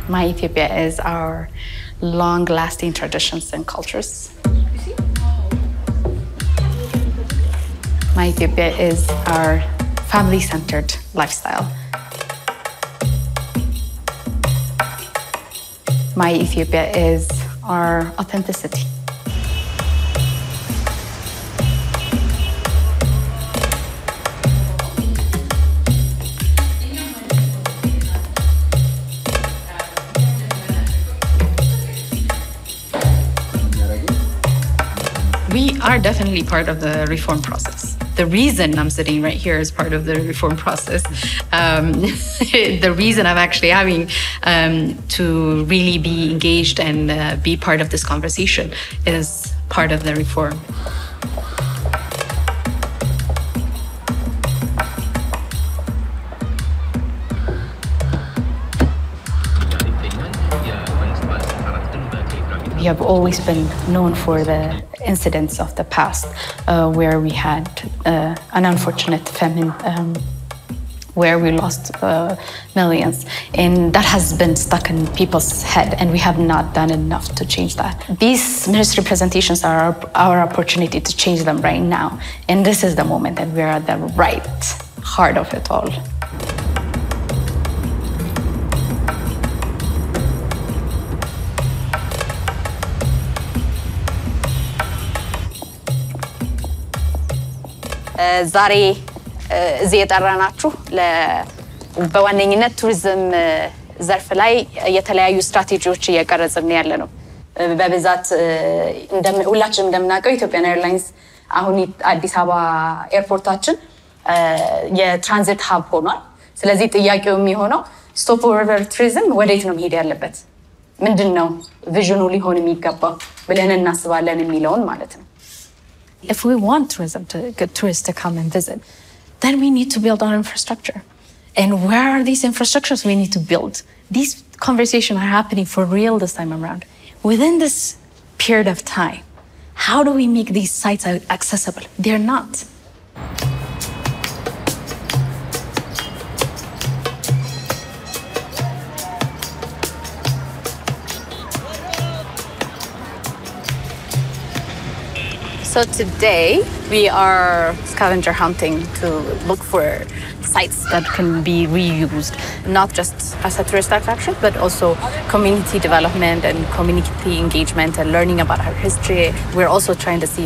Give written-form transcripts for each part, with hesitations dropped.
My Ethiopia is our long-lasting traditions and cultures. My Ethiopia is our family-centered lifestyle. My Ethiopia is our authenticity. We are definitely part of the reform process. The reason I'm sitting right here is part of the reform process. The reason I'm actually having to really be engaged and be part of this conversation is part of the reform. We have always been known for the incidents of the past where we had an unfortunate famine where we lost millions. And that has been stuck in people's head, and we have not done enough to change that. These ministry presentations are our opportunity to change them right now. And this is the moment that we're at the right heart of it all. ዛሬ እዚህ የጠራናችሁ በዋነኝነት ቱሪዝም ዘርፍ ላይ የተለያዩ ስትራቴጂዎች እየቀረጽን ያለነው በብዛት ሁላችንም እንደምናውቀው ኢትዮጵያን ኤርላይንስ አሁን አዲስ አበባ ኤርፖርታችን የትራንዚት ሀብ ሆኗል። ስለዚህ ጥያቄው የሚሆነው ስቶፕ ኦቨር ቱሪዝም ወዴት ነው መሄድ ያለበት? ምንድነው ቪዥኑ ሊሆን የሚገባው ብለን እናስባለን የሚለውን ማለት ነው። If we want tourists to come and visit, then we need to build our infrastructure. And where are these infrastructures we need to build? These conversations are happening for real this time around. Within this period of time, how do we make these sites accessible? They're not. So today we are scavenger hunting to look for sites that can be reused, not just as a tourist attraction, but also community development and community engagement and learning about our history. We're also trying to see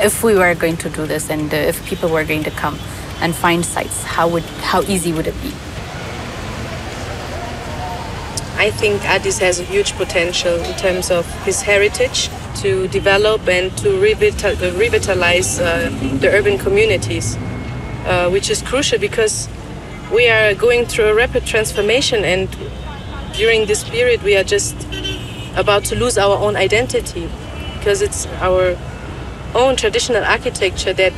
if we were going to do this and if people were going to come and find sites, how easy would it be? I think Addis has a huge potential in terms of his heritage to develop and to revitalize the urban communities, which is crucial because we are going through a rapid transformation, and during this period we are just about to lose our own identity because it's our own traditional architecture that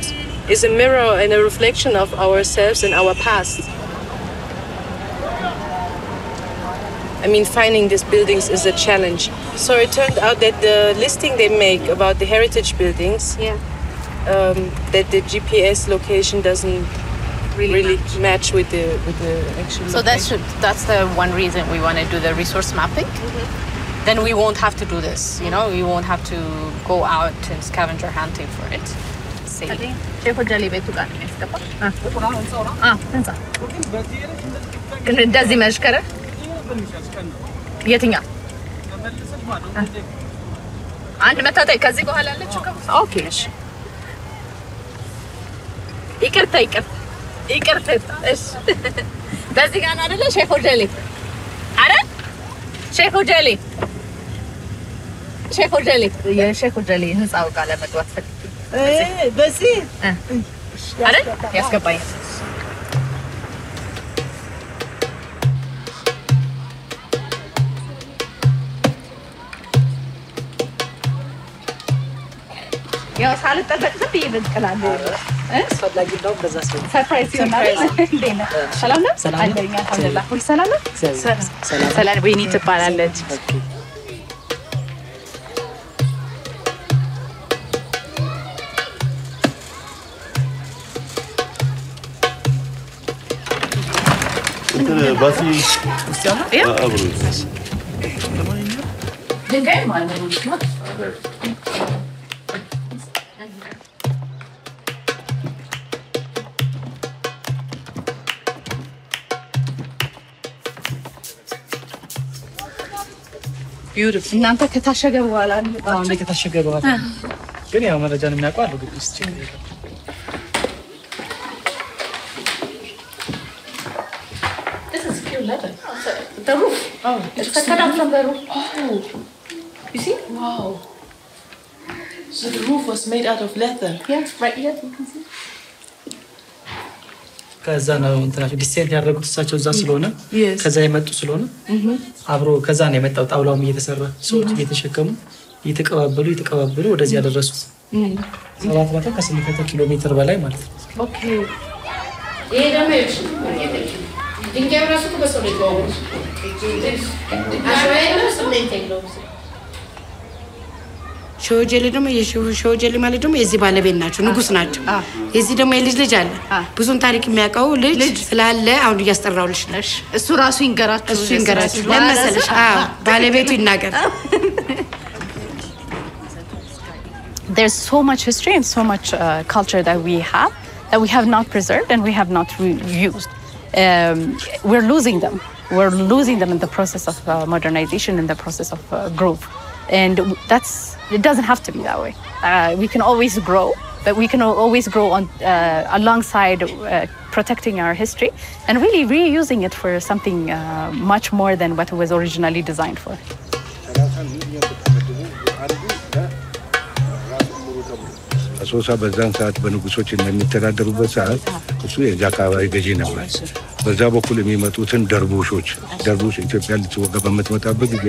is a mirror and a reflection of ourselves and our past. I mean, finding these buildings is a challenge. So it turned out that the listing they make about the heritage buildings, that the GPS location doesn't really match with the actual location. That's the one reason we want to do the resource mapping. Then we won't have to do this, we won't have to go out and scavenger hunting for it. የትኛው አንድ መታጠይ ከዚህ በኋላ አለች እኮ ኦኬ እሺ ይቅርታ እሺ በዚህ ጋር ነው አይደለ ሼክ ሆጀሊ የሼክ ሆጀሊ ህንጻው ጋር ለመግባት ፈልጌ በዚህ አይደል ያስገባኝ ያው ሳልጠበቅ ዝም ብዬ ብንቀላለ አስፈላጊ ነው በዛ ሰርፕራይዝ ይሆናል። ሰላም ነው አለኛ አልሐምዱሊላህ ሁሉ ሰላም ነው። ሰላም ወይኒ ትባላለች። انت باسي كريستيانو؟ ايه Beautiful. እናንተ ከታሸገ በኋላ አሁን ላይ ከታሸገ በኋላ ግን ያው መረጃን የሚያውቀው አሉ ግቢ ውስጥ This is pure leather. The roof. Oh, it's cut out from the roof. Oh, You see? wow. So the roof was made out of leather. Yes, right here you can see. ከዛ ነው እንትናቸው ዲሴንት ያደረጉት እሳቸው እዛ ስለሆነ Yes. ከዛ የመጡ ስለሆነ አብሮ ከዛ ነው የመጣው ጣውላውም እየተሰራ ሰዎች እየተሸከሙ እየተቀባበሉ ወደዚህ ያደረሱት 700 ኪሎ ሜትር በላይ ማለት ነው። Okay. ይሄ ደግሞ እሺ ድንጋይ ራሱ በሰው ልጅ ነው። አሸዋዬ ነው ስሜት የለውም። ሾጀሊ ደግሞ ሾጀሊ ማለት ደግሞ የዚህ ባለቤት ናቸው ንጉስ ናቸው። የዚህ ደግሞ የልጅ ልጅ አለ ብዙን ታሪክ የሚያውቀው ልጅ ስላለ አሁን እያስጠራውልሽ ነሽ። እሱ ራሱ ይንገራችሁ ለመሰለሽ ባለቤቱ ይናገር። There's so much history and so much culture that we have not preserved and we have not used. We're losing them. We're losing them in the process of modernization, in the process of growth. And it doesn't have to be that way. We can always grow, but we can always grow on alongside protecting our history and really reusing it for something much more than what it was originally designed for. አሶሳ በዛን ሰዓት በንጉሶች እንደሚተዳደሩበት ሰዓት እሱ የጃካባይ ገዢ ነበር። በዛ በኩል የሚመጡትን ደርቡሾች ኢትዮጵያ ልትወጋ በመጥመጣበት ጊዜ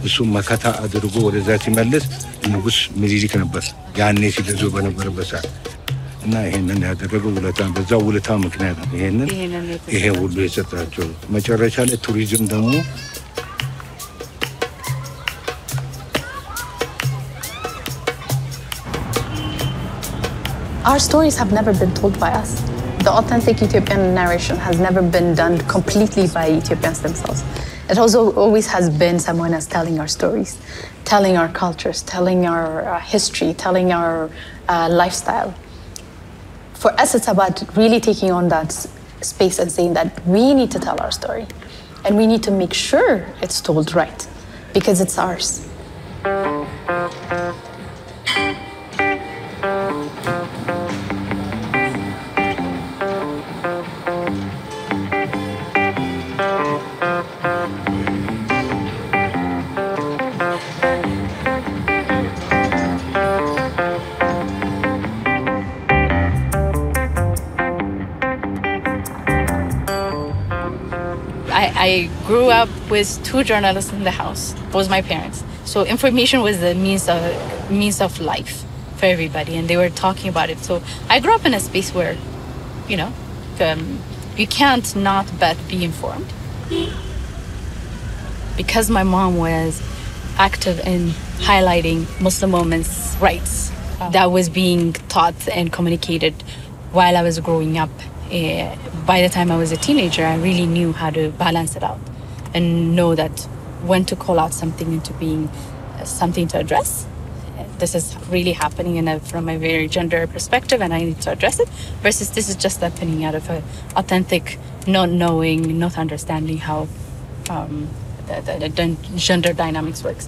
እሱ መከታ አድርጎ ወደዛ ሲመለስ ንጉስ ሚኒሊክ ነበር ያኔ ሲገዙ በነበረበት ሰዓት እና ይሄንን ያደረገው በዛው ውለታ ምክንያት ይሄ ሁሉ የሰጣቸው መጨረሻ ላይ ቱሪዝም ደግሞ Our stories have never been told by us. The authentic Ethiopian narration has never been done completely by Ethiopians themselves. It also always has been someone else telling our stories, telling our cultures, telling our history, telling our lifestyle. For us, it's about really taking on that space and saying that we need to tell our story. And we need to make sure it's told right, because it's ours. I grew up with two journalists in the house, both my parents. So information was the means of life for everybody, and they were talking about it. So I grew up in a space where, you can't not but be informed. Because my mom was active in highlighting Muslim women's rights, that was being taught and communicated while I was growing up. By the time I was a teenager, I really knew how to balance it out and know that when to call out something into being something to address. This is really happening from a very gender perspective and I need to address it, versus this is just happening out of an authentic not knowing, not understanding how the gender dynamics works.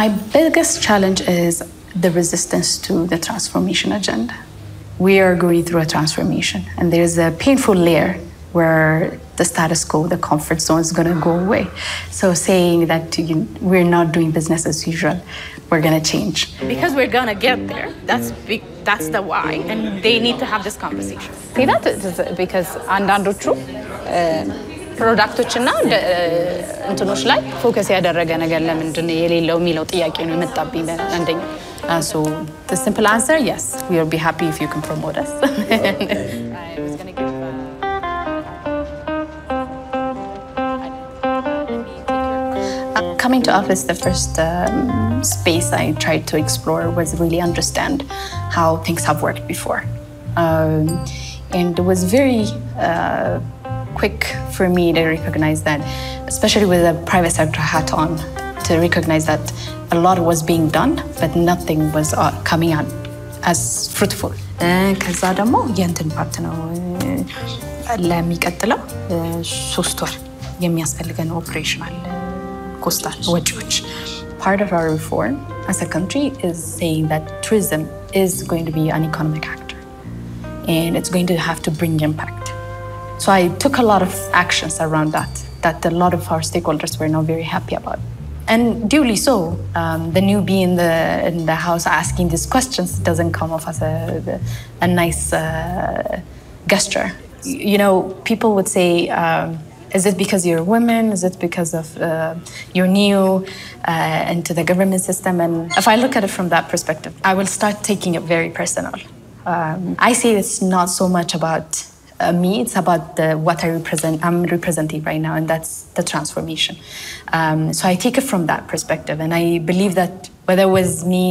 My biggest challenge is the resistance to the transformation agenda. We are going through a transformation, and there's a painful layer where the status quo, the comfort zone is going to go away. So saying that we're not doing business as usual, we're going to change. Because we're going to get there. That's the why, and they need to have this conversation. See that? Because አንዳንዶቹ ፕሮዳክቶችና እንትኖች ላይ ፎከስ ያደረገ ነገር ለምንድን ነው የሌለው የሚለው ጥያቄ ነው የመጣብኝ አንደኛ። So the simple answer, yes, we will be happy if you can promote us. I was going to give coming to office, the first space I tried to explore was really understand how things have worked before. And it was very quick for me to recognize that, especially with the private sector hat on, to recognize that a lot was being done, but nothing was coming out as fruitful. ከዛ ደግሞ የእንትን ፓርት ነው ለሚቀጥለው 3 ወር የሚያስፈልገን ኦፕሬሽናል ኮስታል ወጪዎች. Part of our reform as a country is saying that tourism is going to be an economic actor and it's going to have to bring impact. So I took a lot of actions around that a lot of our stakeholders were not very happy about. And duly so, the newbie in the house asking these questions doesn't come off as a nice gesture. You know, people would say, is it because you're a woman? Is it because of you're new into the government system? And if I look at it from that perspective, I will start taking it very personal. I say it's not so much about me, it's about what I'm representing right now, and that's the transformation. So I take it from that perspective, and I believe that whether it was me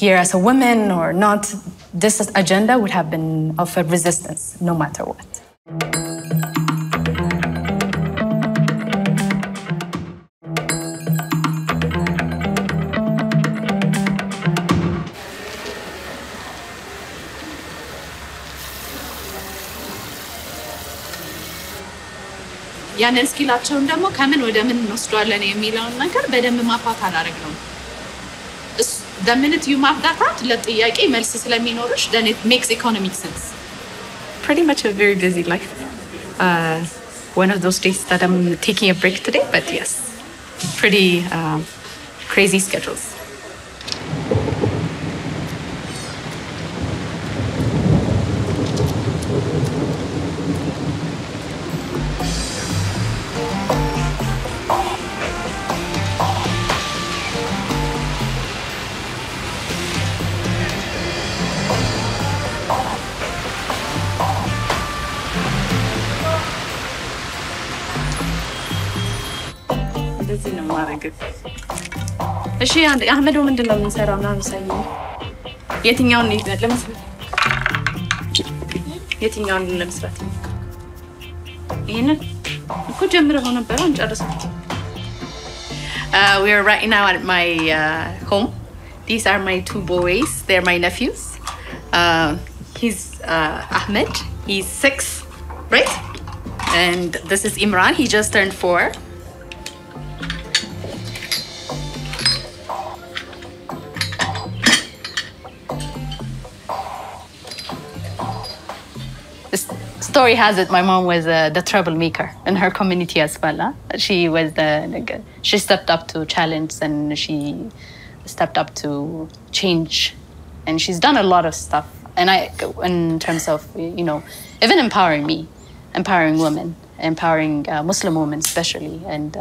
here as a woman or not, this agenda would have been of a resistance, no matter what. ያንን ስኪላቸውን ደግሞ ከምን ወደ ምን እንወስደዋለን የሚለውን ነገር በደንብ ማፋት አላደረግነው። The minute you map that out, ለጥያቄ መልስ ስለሚኖርሽ, then it makes economic sense. Pretty much a very busy life. One of those days that I'm taking a break today, but yes, pretty crazy schedules. እሺ አህመድ ምንድነው የምንሰራው ነው ሳይኝ የትኛውን ለመስራት የትኛውን ለመስራት ይሄንን እኮ ጀምረው ነበር አንጨርሰው we are right now at my home. These are my 2 boys, they're my nephews. He's Ahmed, he's 6, right? And this is Imran, he just turned 4. Story has it my mom was the troublemaker in her community as well. She stepped up to challenge and she stepped up to change, and she's done a lot of stuff. And in terms of even empowering me, empowering women, empowering Muslim women especially, and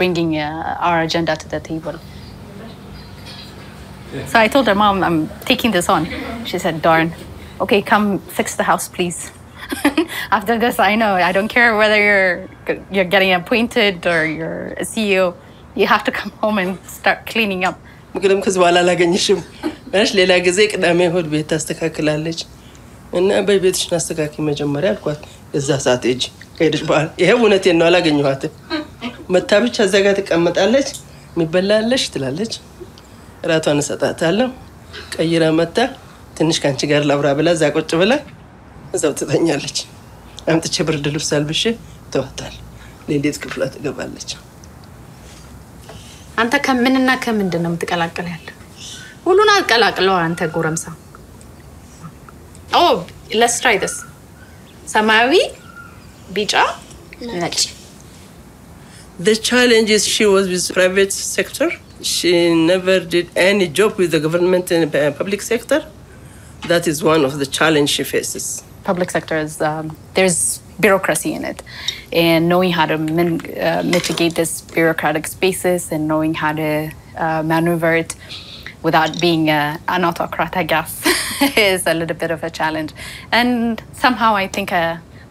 bringing our agenda to the table. So I told her, Mom, I'm taking this on. She said, darn, okay, come fix the house, please. After this, I know I don't care whether you're getting appointed or you're a CEO. You have to come home and start cleaning up. ምክንያቱም ከዚህ በኋላ አላገኝሽም ማለት ሌላ ጊዜ ቅዳሜ እሑድ ቤት ታስተካክላለች እና በቤትሽ አስተካኪ መጀመሪያ አልኳት። እዛ ሰዓት እጂ ከሄደች በኋላ ይሄ እውነቴን ነው አላገኘኋትም። መታ ብቻ እዛ ጋር ትቀመጣለች፣ የሚበላለሽ ትላለች፣ እራቷን እሰጣታለሁ። ቀይራ መታ ትንሽ ካንቺ ጋር ላብራ ብላ እዛ ቁጭ ብላ እዛው ትተኛለች። አምጥቼ ብርድ ልብስ አልብሼ ተዋታል። ሌሊት ክፍሏ ትገባለች። አንተ ከምንና ከምንድን ነው የምትቀላቀል ያለ? ሁሉን አቀላቅለው አንተ ጎረምሳ። Oh, let's try this. ሰማያዊ፣ ቢጫ፣ ነጭ። The challenge is she was with private sector. She never did any job with the government and public sector. That is one of the challenges she faces. Public sector is, there's bureaucracy in it. And knowing how to mitigate this bureaucratic spaces and knowing how to maneuver it without being an autocrat, I guess, is a little bit of a challenge. And somehow I think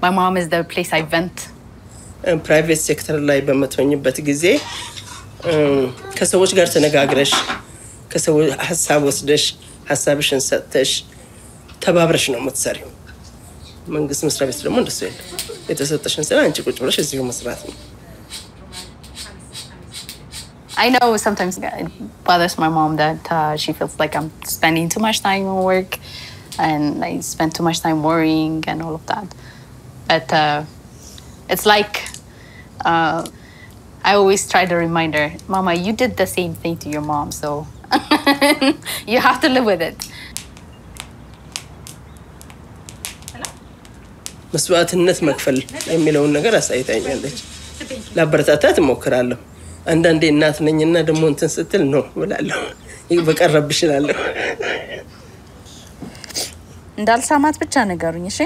my mom is the place I vent ፕራይቬት ሴክተር ላይ በመተወኝበት ጊዜ ከሰዎች ጋር ተነጋግረሽ ከሰዎች ሐሳብ ወስደሽ ሐሳብሽን ሰጥተሽ ተባብረሽ ነው የምትሰሪው መንግስት መስሪያ ቤት ደግሞ እንደሱ የለም የተሰጠሽን ስራ አንቺ ቁጭ ብለሽ እዚሁ መስራት ነው I know sometimes it bothers my mom that she feels like I'm spending too much time on work and I spend too much time worrying and all of that. But it's like I always try to remind her, Mama, you did the same thing to your mom, so you have to live with it. መስዋዕትነት መክፈል የሚለውን ነገር አሳይታኛለች ለአበረታታት እሞክራለሁ አንዳንዴ እናት ነኝና ደሞ እንትን ስትል ነው ብላለሁ በቀረብሽ እላለሁ እንዳልሳማት ብቻ ነገሩኝ እሺ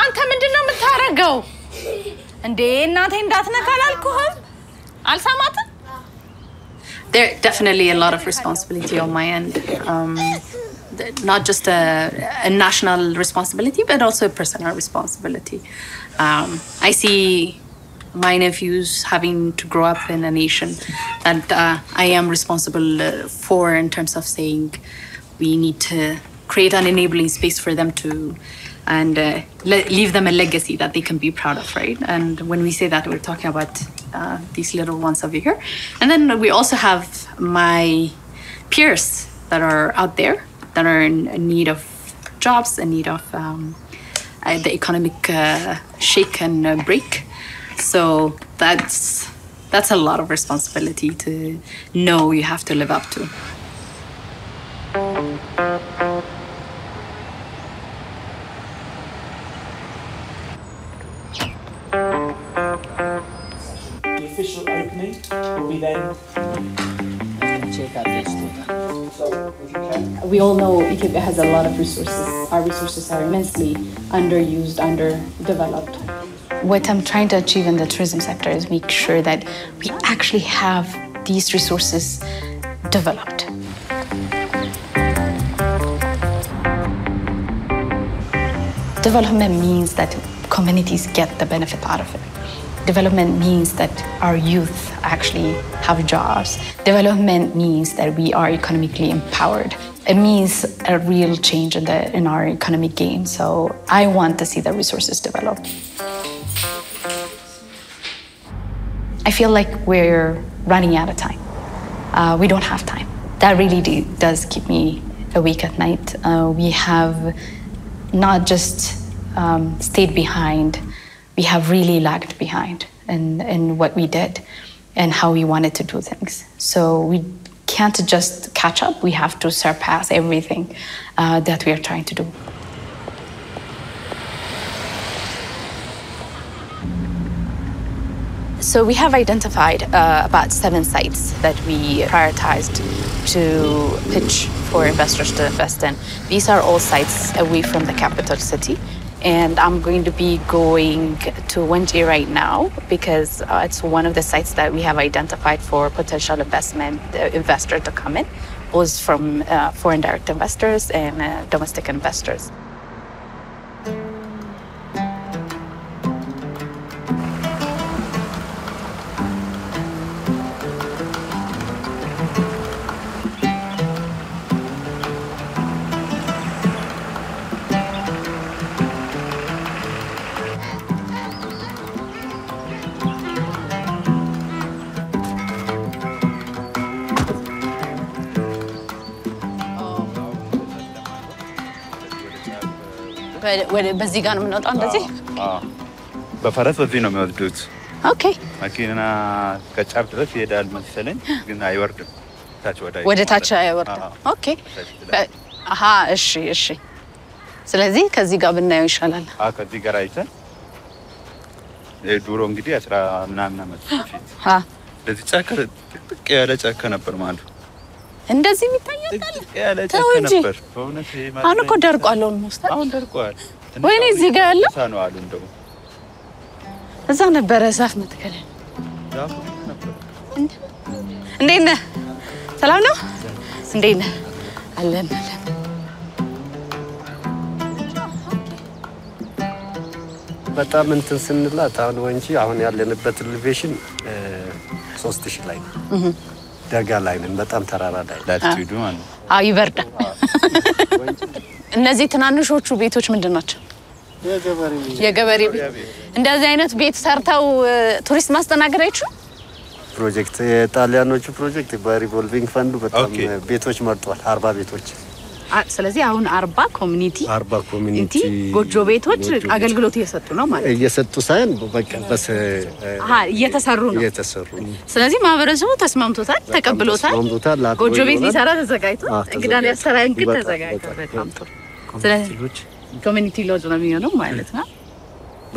አንተ ምንድነው የምታረገው እንዴ እናቴ እንዳትነካል አልኩህም አልሳማት There definitely a lot of responsibility on my end. Not just a national responsibility, but also a personal responsibility. I see my nephews having to grow up in a nation that I am responsible for in terms of saying we need to create an enabling space for them to and leave them a legacy that they can be proud of, right? And when we say that, we're talking about these little ones over here. And then we also have my peers that are out there that are in need of jobs, in need of the economic shake and break. So that's a lot of responsibility to know you have to live up to. The official opening will be then. We all know Ethiopia has a lot of resources. Our resources are immensely underused, underdeveloped. What I'm trying to achieve in the tourism sector is make sure that we actually have these resources developed. Development means that communities get the benefit out of it. Development means that our youth actually have jobs. Development means that we are economically empowered. It means a real change in our economic game. So I want to see the resources developed. I feel like we're running out of time. We don't have time. That really does keep me awake at night. We have not just stayed behind, we have really lagged behind in what we did and how we wanted to do things. So we can't just catch up, we have to surpass everything that we are trying to do. So we have identified about 7 sites that we prioritized to pitch for investors to invest in. These are all sites away from the capital city. And I'm going to be going to Wenji right now because it's one of the sites that we have identified for potential investor to come in, both from foreign direct investors and domestic investors. በዚህ ጋር ነው የምንወጣው እንደዚህ በፈረስ በዚህ ነው የሚወስዱት ኦኬ መኪና ከጫፍ ድረስ ይሄዳል መሰለኝ ግን አይወርድም ወደ ታች አይወርድም ኦኬ አሃ እሺ ስለዚህ ከዚህ ጋር ብናየው ይሻላል ከዚህ ጋር አይተን ድሮ እንግዲህ 10 ምናምን ዓመት በፊት ለዚህ ጫካ ጥቅጥቅ ያለ ጫካ ነበር ማለት እንደዚህ የሚታየው ያለ ጫካ ነበር በእውነት ይሄ አሁን እኮ ደርቋል ኦልሞስት አሁን ደርቋል ወይኔ እዚህ ጋር ያለው ሳነው አሉ እንደው እዛ ነበር ዛፍ መትከለ ዛፉ ነበር እንዴት ነህ ሰላም ነው እንዴት ነህ አለን በጣም እንትን ስንላት አሁን ወንጂ አሁን ያለንበት ኤሌቬሽን 3000 ላይ ነው ደጋ ላይ ነን በጣም ተራራ ላይ ላቲቱዱ ማለት አዎ ይበርዳል እነዚህ ትናንሾቹ ቤቶች ምንድናቸው የገበሬ ቤት እንደዚህ አይነት ቤት ሰርተው ቱሪስት ማስተናገድ አይችሉም ፕሮጀክት የጣሊያኖቹ ፕሮጀክት በሪቮልቪንግ ፈንዱ በጣም ቤቶች መርጧል 40 ቤቶች ስለዚህ አሁን 40 ኮሚኒቲ ጎጆ ቤቶች አገልግሎት እየሰጡ ነው ማለት እየሰጡ ሳይሆን በቃ በስ እየተሰሩ ነው ስለዚህ ማህበረሰቡ ተስማምቶታል ተቀብሎታል ጎጆ ቤት ሊሰራ ተዘጋጅቷል እንግዳን ያሰራ እንግዳ ተዘጋጅቷል በጣም ጥሩ ስለዚህ ኮሚኒቲ ሎጅ ነው የሚሆነው ማለት ነው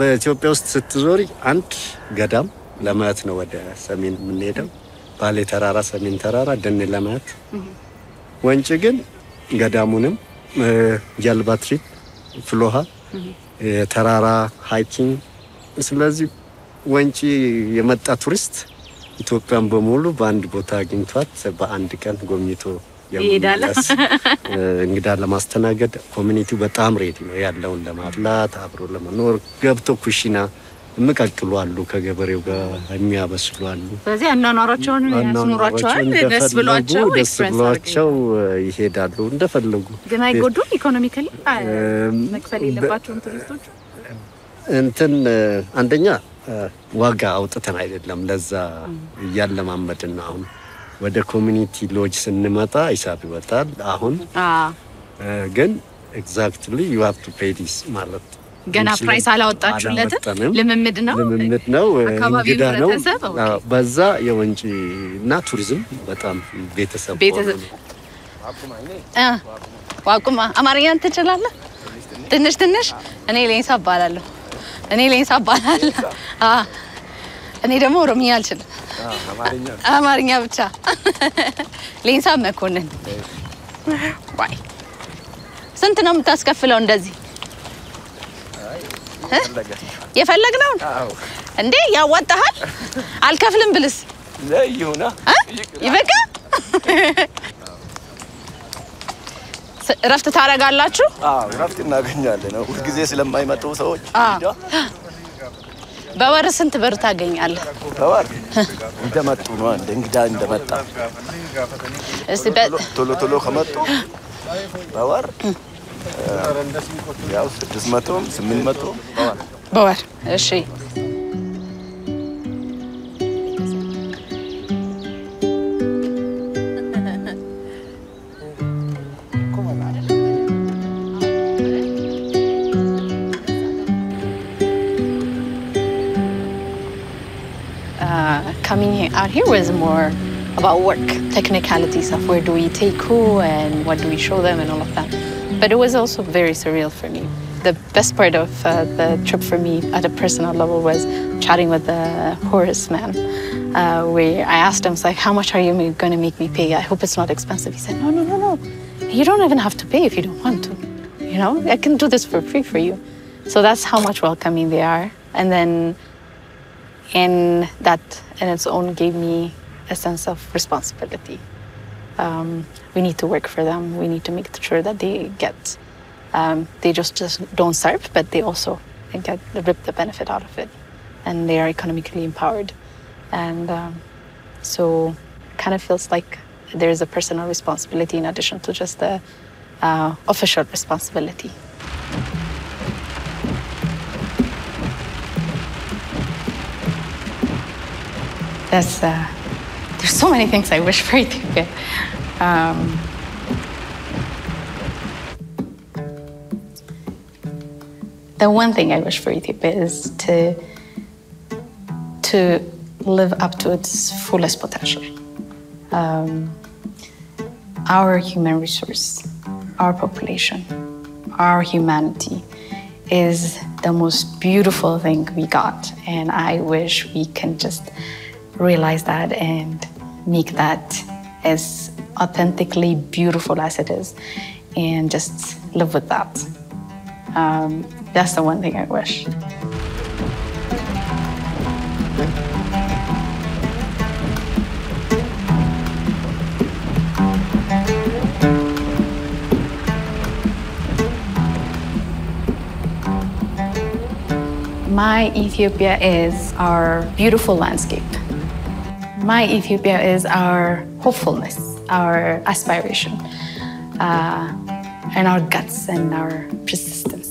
በኢትዮጵያ ውስጥ ስትዞሪ አንድ ገዳም ለማየት ነው ወደ ሰሜን የምንሄደው ባሌ ተራራ ሰሜን ተራራ ደን ለማየት ወንጭ ግን ገዳሙንም ጀልባትሪ ፍሎሃ ተራራ ሃይኪንግ ስለዚህ ወንጪ የመጣ ቱሪስት ኢትዮጵያን በሙሉ በአንድ ቦታ አግኝቷት በአንድ ቀን ጎብኝቶ ይሄዳልስ እንግዳ ለማስተናገድ ኮሚኒቲው በጣም ሬዲ ነው ያለውን ለማብላት አብሮ ለመኖር ገብቶ ኩሽና መቀቅሉ አሉ ከገበሬው ጋር የሚያበስሉ አሉ ስለዚህ አናናራቸውን ያስኖራቸዋል ደስ ብሏቸው ኤክስፕሬንሳቸው ይሄዳሉ እንደፈለጉ ግን አይጎዱም ኢኮኖሚካሊ መክፈል የለባቸውም ቱሪስቶች እንትን አንደኛ ዋጋ አውጥተን አይደለም ለዛ ያለማመድና አሁን ወደ ኮሚኒቲ ሎጅ ስንመጣ ሂሳብ ይወጣል አሁን ግን exactly you have to pay this ማለት ገና ፕራይስ አላወጣችሁለት ለምምድ ነው እንግዳ ነው በዛ የወንጪና ቱሪዝም በጣም ቤተሰብ ዋቁማ አማርኛ ትችላለህ ትንሽ እኔ ሌንሳ ባላለሁ እኔ ደግሞ ኦሮምኛ አልችልም አማርኛ ብቻ ሌንሳ መኮንን ዋይ ስንት ነው የምታስከፍለው እንደዚህ የፈለግነው እንዴ ያዋጣሃል አልከፍልም ብልስ ለይሁና ይበቃ ረፍት ታረጋላችሁ ረፍት እናገኛለን ሁሉ ጊዜ ስለማይመጡ ሰዎች በወር ስንት ብር ታገኛለህ በወር እንደመጡ ነው እንግዳ እንደመጣ ቶሎ ከመጡ በወር ያው 600 800 በወር እሺ coming out here was more about work, technicalities of where do we take who and what do we show them and all of that. But it was also very surreal for me. The best part of the trip for me at a personal level was chatting with the horseman, where I asked him, like, how much are you going to make me pay? I hope it's not expensive. He said, no. You don't even have to pay if you don't want to. You know, I can do this for free for you. So that's how much welcoming they are. And then that in its own gave me a sense of responsibility. We need to work for them. We need to make sure that they get, they just don't serve, but they also rip the benefit out of it. And they are economically empowered. And so it kind of feels like there is a personal responsibility in addition to just the official responsibility. There's so many things I wish for Ethiopia. The one thing I wish for Ethiopia is to live up to its fullest potential. Our human resource, our population, our humanity is the most beautiful thing we got, and I wish we can just realize that and make that as authentically beautiful as it is and just live with that. That's the one thing I wish. My Ethiopia is our beautiful landscape. My Ethiopia is our hopefulness, our aspiration, and our guts and our persistence.